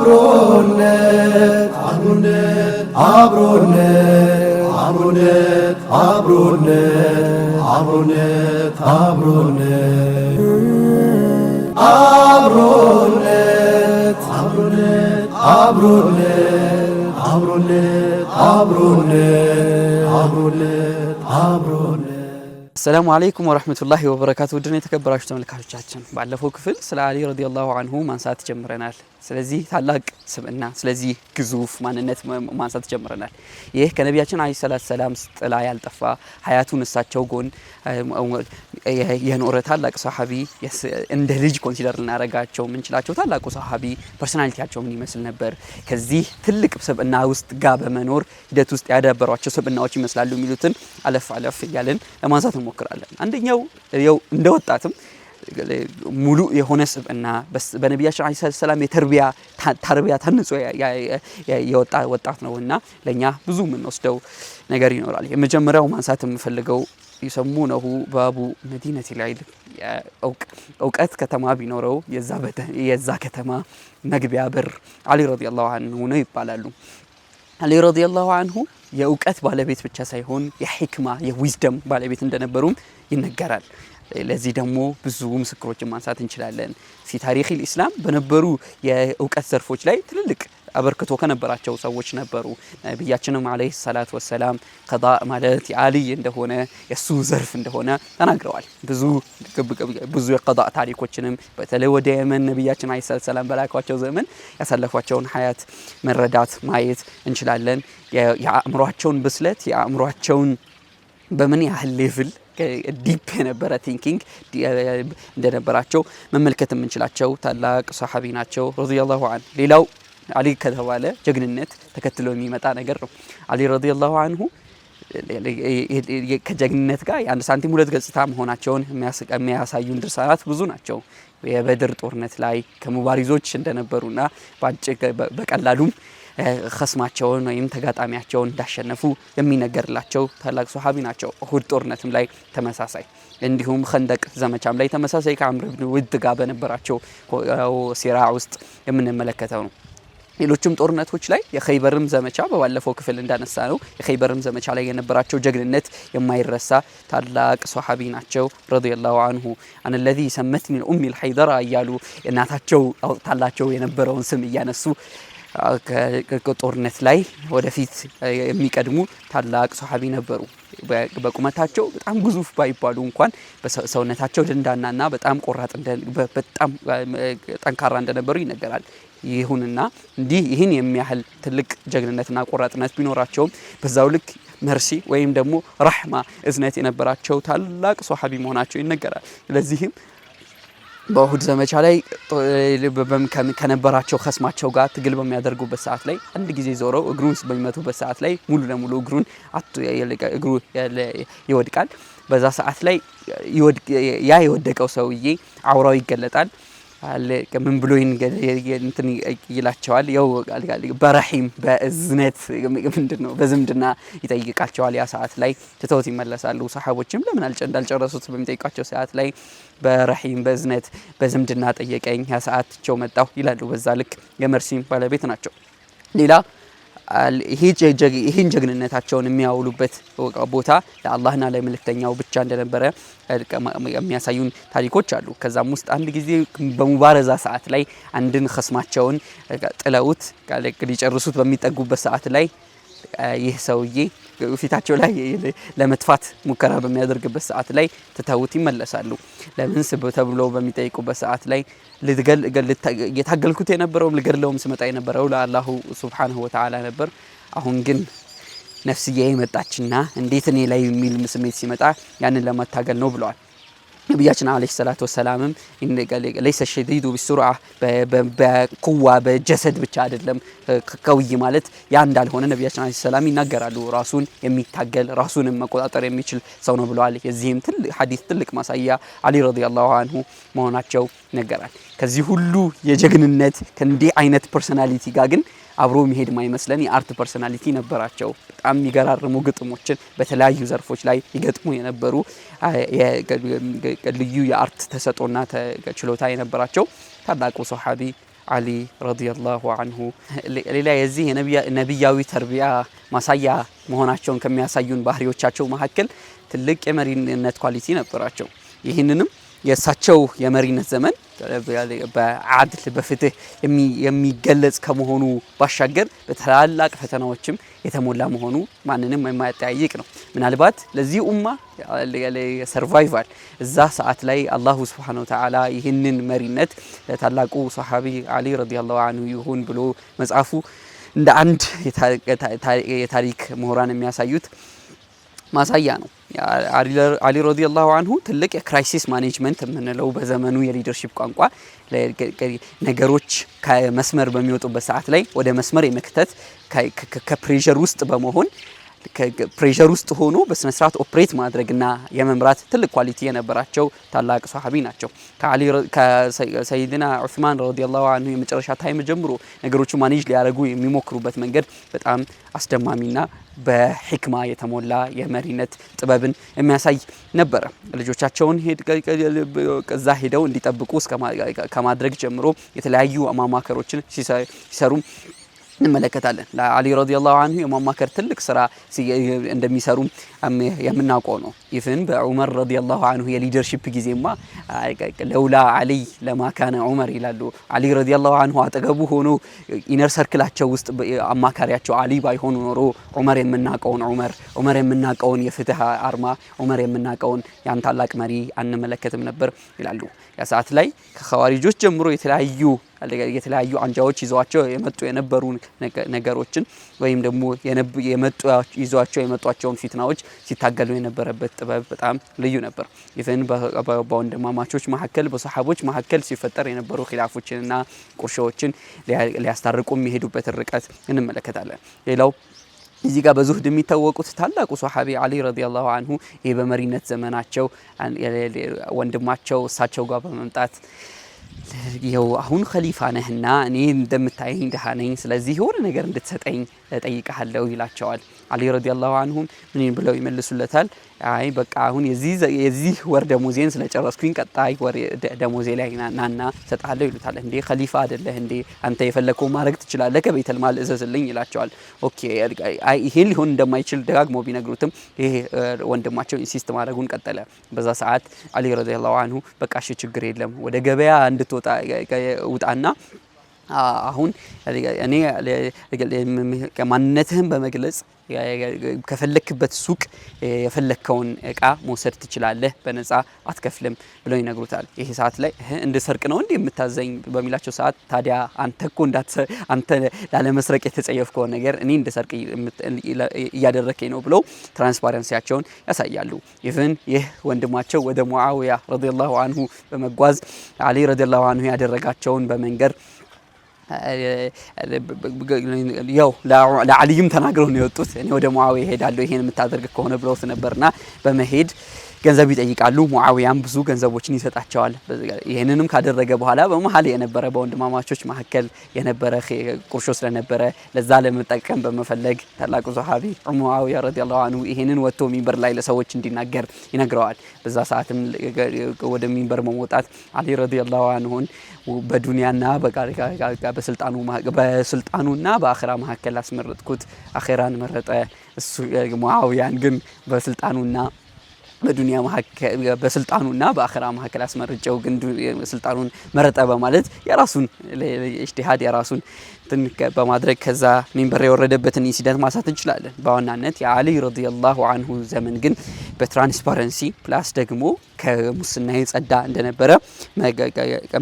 አብሮነት አብሮነት አብሮነት አብሮነት አብሮነት አብሮነት አብሮነት አብሮነት አብሮነት አብሮነት አብሮነት السلام عليكم ورحمة الله وبركاته ودنا የተከበራችሁ ተመልካቾቻችን ባለፈው ክፍል ስለ አሊ ረዲየላሁ ዐንሁ ማንሳት ጀምረናል ስለዚህ ታላቅ ስብዕና ስለዚህ ግዙፍ ማንነት ማንሳት ጀምረናል ይህ ከነቢያችን አለይሂ ሰላም ጥላ ያልጠፋ ሀያቱን እሳቸው ጎን የኖረ ታላቅ ሰሃቢ እንደ ልጅ ኮንሲደር ልናረጋቸው ምንችላቸው ታላቁ ሰሃቢ ፐርሰናሊቲያቸው ምን ይመስል ነበር ከዚህ ትልቅ ስብዕና ውስጥ ጋር በመኖር ሂደት ውስጥ ያዳበሯቸው ስብዕናዎች ይመስላሉ የሚሉትን አለፍ እያልን ለማንሳት እንሞክራለን አንደኛው ያው እንደወጣትም ሙሉ የሆነ ስብዕና በነቢያችን አለይሂ ሰላም የተርቢያ ተንጾ የወጣ ወጣት ነውና ለኛ ብዙ ምን ወስደው ነገር ይኖራል የመጀመሪያው ማንሳት የምፈልገው ይሰሙነሁ ባቡ መዲነቲ ላይል እውቀት ከተማ ቢኖረው የዛ ከተማ መግቢያ በር አሊ ረዲየላሁ ዐንሁ ነው ይባላሉ አሊ ረዲየላሁ ዐንሁ የእውቀት ባለቤት ብቻ ሳይሆን የሂክማ የዊዝደም ባለቤት እንደነበሩም ይነገራል ለዚህ ደግሞ ብዙ ምስክሮችን ማንሳት እንችላለን في الإسلام በነበሩ የእውቀት ዘርፎች ላይ ትልልቅ አበርክቶ ከነበራቸው ሰዎች ነበሩ ነብያችንም አለይሂ ሰላቱ ወሰለም ቀዳ ማለት አሊ እንደሆነ የሱ ዘርፍ እንደሆነ ተናግረዋል ብዙ የቀዳ ታሪኮችንም በተለይ ወደ የመን ነብያችን አለይሂ ሰላም በላኳቸው ዘመን ያሳለፏቸውን ሀያት መረዳት ማየት እንችላለን የአእምሮአቸውን ብስለት የአእምሮአቸውን በምን ያህል ሌቭል ዲፕ የነበረ ቲንኪንግ እንደነበራቸው መመልከት የምንችላቸው ታላቅ ሰሃቢ ናቸው ረዲየላሁ ዐንሁ ሌላው አሊ ከተባለ ጀግንነት ተከትሎ የሚመጣ ነገር ነው አሊ ረዲየላሁ ዐንሁ ከጀግንነት ጋር የአንድ ሳንቲም ሁለት ገጽታ መሆናቸውን የሚያሳዩን ድርሳናት ብዙ ናቸው የበድር ጦርነት ላይ ከሙባሪዞች እንደነበሩና በቀላሉም خصማቸውን ወይም ተጋጣሚያቸውን እንዳሸነፉ የሚነገርላቸው ታላቅ ሱሐቢ ናቸው ኡሁድ ጦርነትም ላይ ተመሳሳይ እንዲሁም ኸንደቅ ዘመቻም ላይ ተመሳሳይ ከአምር ኢብኑ ውድ ጋር በነበራቸው ሲራ ውስጥ የምንመለከተው ነው ሌሎችም ጦርነቶች ላይ የኸይበርም ዘመቻ በባለፈው ክፍል እንዳነሳ ነው የኸይበርም ዘመቻ ላይ የነበራቸው ጀግንነት የማይረሳ ታላቅ ሱሐቢ ናቸው ረዲየላሁ ዐንሁ አን الذي سمتني ام الحيدر እያሉ እናታቸው አውጣላቸው የነበረውን ስም እያነሱ ከጦርነት ላይ ወደፊት የሚቀድሙ ታላቅ ሱሐቢ ነበሩ በቁመታቸው በጣም ግዙፍ ባይባሉ እንኳን በሰውነታቸው ደንዳናና በጣም ቆራጥ በጣም ጠንካራ እንደነበሩ ይነገራል ይሁንና እንዲህ ይህን የሚያህል ትልቅ ጀግንነትና ቆራጥነት ቢኖራቸው በዛው ልክ መርሲ ወይም ደግሞ ረህማ እዝነት የነበራቸው ታላቅ ሱሐቢ መሆናቸው ይነገራል ስለዚህም በኡሁድ ዘመቻ ላይ ከነበራቸው خصማቸው ጋር ትግል በሚያደርጉበት ሰዓት ላይ አንድ ጊዜ ዞረው እግሩን በሚመቱበት ሰዓት ላይ ሙሉ ለሙሉ እግሩ ይወድቃል በዛ ሰዓት ላይ የወደቀው ሰውዬ አውራው ይገለጣል ከምን ብሎ እንትን ይላቸዋል ያው በረሂም በእዝነት ምንድነው በዝምድና ይጠይቃቸዋል ያ ሰዓት ላይ ተተውት ይመለሳሉ ሰሃቦችም ለምን እንዳልጨረሱት በሚጠይቃቸው ሰዓት ላይ በረሂም በእዝነት በዝምድና ጠየቀኝ ያ ሰዓትቸው መጣው ይላሉ በዛ ልክ የመርሲም ባለቤት ናቸው ሌላ ይሄን ጀግንነታቸውን የሚያውሉበት ቦታ ለአላህና ለመልእክተኛው ብቻ እንደነበረ የሚያሳዩን ታሪኮች አሉ ከዛም ውስጥ አንድ ጊዜ በሙባረዛ ሰዓት ላይ አንድን خصማቸውን ጥለውት ሊጨርሱት በሚጠጉበት ሰዓት ላይ ይህ ሰውዬ ፊታቸው ላይ ለመጥፋት ሙከራ በሚያደርግበት ሰዓት ላይ ተተውት ይመለሳሉ ለምን ተብሎ በሚጠይቁበት ሰዓት ላይ የታገልኩት የነበረው ልገድለውም ስመጣ የነበረው ለአላሁ ሱብሓነሁ ወተዓላ ነበር አሁን ግን ነፍስዬ መጣችና እንዴት እኔ ላይ የሚል ስሜት ሲመጣ ያንን ለማታገል ነው ብለዋል ነብያችን አለይሂ ሰላቱ ወሰላም ليس الشديد بالسرعه بقوه بجسد ብቻ አይደለም ከውይ ማለት ያ እንዳልሆነ ነብያችን አለይሂ ሰላም ይናገራሉ ራሱን የሚታገል ራሱን መቆጣጠር የሚችል ሰው ነው ብለዋል የዚህም ትልቅ ሐዲስ ትልቅ ማሳያ አሊ ረዲየላሁ ዐንሁ መሆናቸው ይነገራል ከዚህ ሁሉ የጀግንነት ከእንዲህ አይነት ፐርሰናሊቲ ጋር ግን አብሮ መሄድ ማይመስለን የአርት ፐርሰናሊቲ ነበራቸው በጣም የሚገራርሙ ግጥሞችን በተለያዩ ዘርፎች ላይ ይገጥሙ የነበሩ ልዩ የአርት ተሰጥኦና ችሎታ የነበራቸው ታላቁ ሱሐቢ አሊ ረዲየላሁ አንሁ ሌላ የዚህ የነቢያዊ ተርቢያ ማሳያ መሆናቸውን ከሚያሳዩን ባህሪዎቻቸው መካከል ትልቅ የመሪነት ኳሊቲ ነበራቸው። ይህንንም የእሳቸው የመሪነት ዘመን በአድል በፍትህ የሚገለጽ ከመሆኑ ባሻገር በታላላቅ ፈተናዎችም የተሞላ መሆኑ ማንንም የማያጠያይቅ ነው። ምናልባት ለዚህ ኡማ ሰርቫይቫል እዛ ሰዓት ላይ አላሁ ሱብሓነሁ ወተዓላ ይህንን መሪነት ለታላቁ ሰሓቢ አሊ ረዲየላሁ አንሁ ይሁን ብሎ መጻፉ እንደ አንድ የታሪክ ምሁራን የሚያሳዩት ማሳያ ነው። አሊ ረዲየላሁ አንሁ ትልቅ የክራይሲስ ማኔጅመንት የምንለው በዘመኑ የሊደርሺፕ ቋንቋ ነገሮች ከመስመር በሚወጡበት ሰዓት ላይ ወደ መስመር የመክተት ከፕሬሸር ውስጥ በመሆን ፕሬሸር ውስጥ ሆኖ በስነ ስርዓት ኦፕሬት ማድረግና የመምራት ትልቅ ኳሊቲ የነበራቸው ታላቅ ሷሃቢ ናቸው። ከሰይድና ዑስማን ረዲየላሁ አንሁ የመጨረሻ ታይም ጀምሮ ነገሮቹ ማኔጅ ሊያደርጉ የሚሞክሩበት መንገድ በጣም አስደማሚና በሕክማ የተሞላ የመሪነት ጥበብን የሚያሳይ ነበረ። ልጆቻቸውን ከዛ ሄደው እንዲጠብቁ ከማድረግ ጀምሮ የተለያዩ ማማከሮችን ሲሰሩ እንመለከታለን። ለአሊ ረዲየላሁ አንሁ የማማከር ትልቅ ስራ እንደሚሰሩ የምናውቀው ነው። ይፍን በዑመር ረዲየላሁ አንሁ የሊደርሺፕ ጊዜማ ለውላ አሊ ለማካነ ዑመር ይላሉ። አሊ ረዲየላሁ አንሁ አጠገቡ ሆኖ ኢነር ሰርክላቸው ውስጥ አማካሪያቸው አሊ ባይሆኑ ኖሮ ዑመር የምናውቀውን የፍትህ አርማ ዑመር የምናውቀውን ያን ታላቅ መሪ አንመለከትም ነበር ይላሉ። ያ ሰዓት ላይ ከኸዋሪጆች ጀምሮ የተለያዩ አንጃዎች ይዟቸው የነበሩ ነገሮችን ወይም ደግሞ ይዟቸው የመጧቸውን ፊትናዎች ሲታገሉ የነበረበት ጥበብ በጣም ልዩ ነበር። ይህን በወንድማማቾች መካከል በሰሃቦች መካከል ሲፈጠር የነበሩ ኺላፎችንና ቁርሾችን ሊያስታርቁ የሚሄዱበት ርቀት እንመለከታለን። ሌላው እዚህ ጋር በዙህድ የሚታወቁት ታላቁ ሷሃቢ አሊ ረዲየላሁ አንሁ ይሄ በመሪነት ዘመናቸው ወንድማቸው እሳቸው ጋር በመምጣት ይኸው አሁን ኸሊፋ ነህና እኔ እንደምታየኝ ደሃ ነኝ፣ ስለዚህ የሆነ ነገር እንድትሰጠኝ ጠይቀሃለሁ ይላቸዋል። አሊ ረዲየላሁ አንሁ ምን ብለው ይመልሱለታል? አይ በቃ አሁን የዚህ ወር ደሞዜን ስለጨረስኩኝ ቀጣይ ወር ደሞዜ ላይ ናና ሰጣለሁ ይሉታል። እንዴ ኸሊፋ አይደለህ እንዴ? አንተ የፈለከው ማድረግ ትችላለህ፣ ከቤተል ማል እዘዝልኝ ይላቸዋል። ኦኬ ይሄን ሊሆን እንደማይችል ደጋግሞ ቢነግሩትም ይሄ ወንድማቸው ኢንሲስት ማድረጉን ቀጠለ። በዛ ሰዓት አሊ ረዲየላሁ አንሁ በቃ እሺ ችግር የለም ወደ ገበያ እንድትወጣ ውጣና አሁን እኔ ማንነትህን በመግለጽ ከፈለክበት ሱቅ የፈለከውን እቃ መውሰድ ትችላለህ፣ በነፃ አትከፍልም ብለው ይነግሩታል። ይሄ ሰዓት ላይ እንደ ሰርቅ ነው እንዴ የምታዘኝ በሚላቸው ሰዓት ታዲያ አንተ ላለመስረቅ የተጸየፍከው ነገር እኔ እንደ ሰርቅ እያደረከኝ ነው ብለው ትራንስፓረንሲያቸውን ያሳያሉ። ይህ ወንድማቸው ወደ ሙአዊያ ረዲየላሁ አንሁ በመጓዝ አሊ ረዲየላሁ አንሁ ያደረጋቸውን በመንገር ያው ለአሊም ተናግረው ነው የወጡት። እኔ ወደ ሙአዊያ ሄዳለሁ ይሄን የምታደርግ ከሆነ ብለውት ነበርና በመሄድ ገንዘብ ይጠይቃሉ። ሙአዊያም ብዙ ገንዘቦችን ይሰጣቸዋል። ይሄንንም ካደረገ በኋላ በመሃል የነበረ በወንድማማቾች መካከል የነበረ ቁርሾ ስለነበረ ለዛ ለመጠቀም በመፈለግ ታላቁ ሱሐቢ ሙአዊያ ረዲየላሁ አንሁ ይሄንን ወጥቶ ሚንበር ላይ ለሰዎች እንዲናገር ይነግረዋል። በዛ ሰዓትም ወደ ሚንበር መውጣት አሊ ረዲየላሁ አንሁን በዱንያና በስልጣኑና በአኺራ መካከል አስመረጥኩት። አኺራን መረጠ። እሱ ሙአዊያን ግን በስልጣኑና በዱንያ መካከል በስልጣኑና በአኺራ መካከል አስመርጨው ግን ስልጣኑን መረጠ በማለት የራሱን ኢጅቲሃድ የራሱን በማድረግ ከዛ ሚንበር የወረደበትን ኢንሲደንት ማሳት እንችላለን። በዋናነት የአሊ ረዲየላሁ አንሁ ዘመን ግን በትራንስፓረንሲ ፕላስ ደግሞ ከሙስና የጸዳ እንደነበረ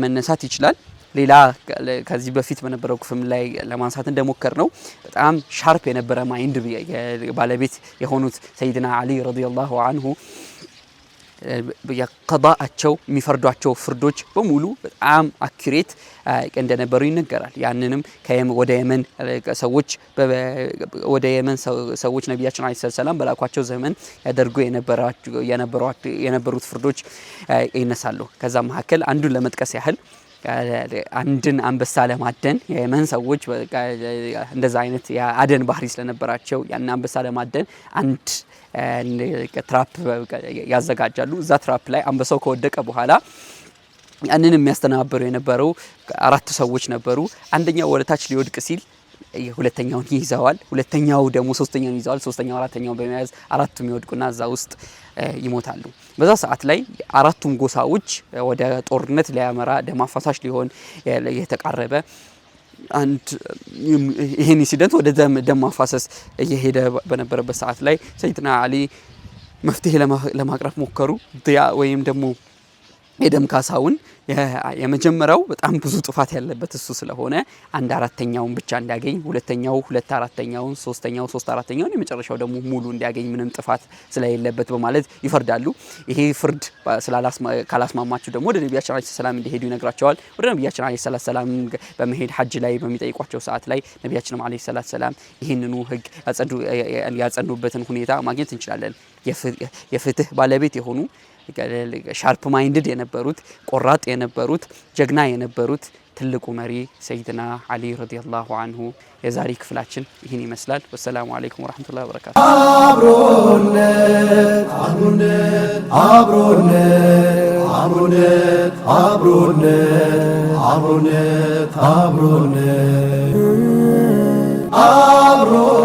መነሳት ይችላል። ሌላ ከዚህ በፊት በነበረው ክፍል ላይ ለማንሳት እንደሞከር ነው በጣም ሻርፕ የነበረ ማይንድ ባለቤት የሆኑት ሰይድና አሊ ረዲየላሁ አንሁ የቀዳአቸው የሚፈርዷቸው ፍርዶች በሙሉ በጣም አኩሬት እንደነበሩ ይነገራል። ያንንም ወደ የመን ሰዎች ነቢያችን አለይሂ ሰላም በላኳቸው ዘመን ያደርጉ የነበሩት ፍርዶች ይነሳሉ። ከዛ መካከል አንዱን ለመጥቀስ ያህል አንድን አንበሳ ለማደን የየመን ሰዎች እንደዛ አይነት የአደን ባህሪ ስለነበራቸው ያን አንበሳ ለማደን አንድ ትራፕ ያዘጋጃሉ። እዛ ትራፕ ላይ አንበሳው ከወደቀ በኋላ ያንን የሚያስተናበሩ የነበረው አራት ሰዎች ነበሩ። አንደኛው ወደ ታች ሊወድቅ ሲል ሁለተኛውን ይይዛዋል፣ ሁለተኛው ደግሞ ሶስተኛውን ይይዛዋል፣ ሶስተኛው አራተኛውን በመያዝ አራቱም ይወድቁና እዛ ውስጥ ይሞታሉ። በዛ ሰዓት ላይ አራቱም ጎሳዎች ወደ ጦርነት ሊያመራ ደም አፋሳሽ ሊሆን የተቃረበ አንድ ይሄን ኢንሲደንት ወደ ደም ማፋሰስ እየሄደ በነበረበት ሰዓት ላይ ሰይድና አሊ መፍትሄ ለማቅረብ ሞከሩ። ዲያ ወይም ደግሞ የደም ካሳውን የመጀመሪያው በጣም ብዙ ጥፋት ያለበት እሱ ስለሆነ 1/4ኛውን ብቻ እንዲያገኝ፣ ሁለተኛው 2/4ኛውን፣ ሶስተኛው 3/4ኛውን፣ የመጨረሻው ደግሞ ሙሉ እንዲያገኝ ምንም ጥፋት ስለሌለበት በማለት ይፈርዳሉ። ይሄ ፍርድ ካላስማማችሁ ደግሞ ወደ ነብያችን አለይሂ ሰላም እንዲሄዱ ይነግራቸዋል። ወደ ነብያችን አለይሂ ሰላም በመሄድ ሐጅ ላይ በሚጠይቋቸው ሰዓት ላይ ነብያችን አለይሂ ሰላም ይሄንኑ ህግ ያጸኑበትን ሁኔታ ማግኘት እንችላለን። የፍትህ ባለቤት የሆኑ ሻርፕ ማይንድድ የነበሩት ቆራጥ የነበሩት ጀግና የነበሩት ትልቁ መሪ ሰይድና አሊ ረዲየላሁ ዐንሁ የዛሬ ክፍላችን ይህን ይመስላል። ወሰላሙ አለይኩም ወራህመቱላሂ ወበረካቱ። አብሮነት አብሮነት አብሮነት አብሮነት አብሮነት አብሮነት አብሮነት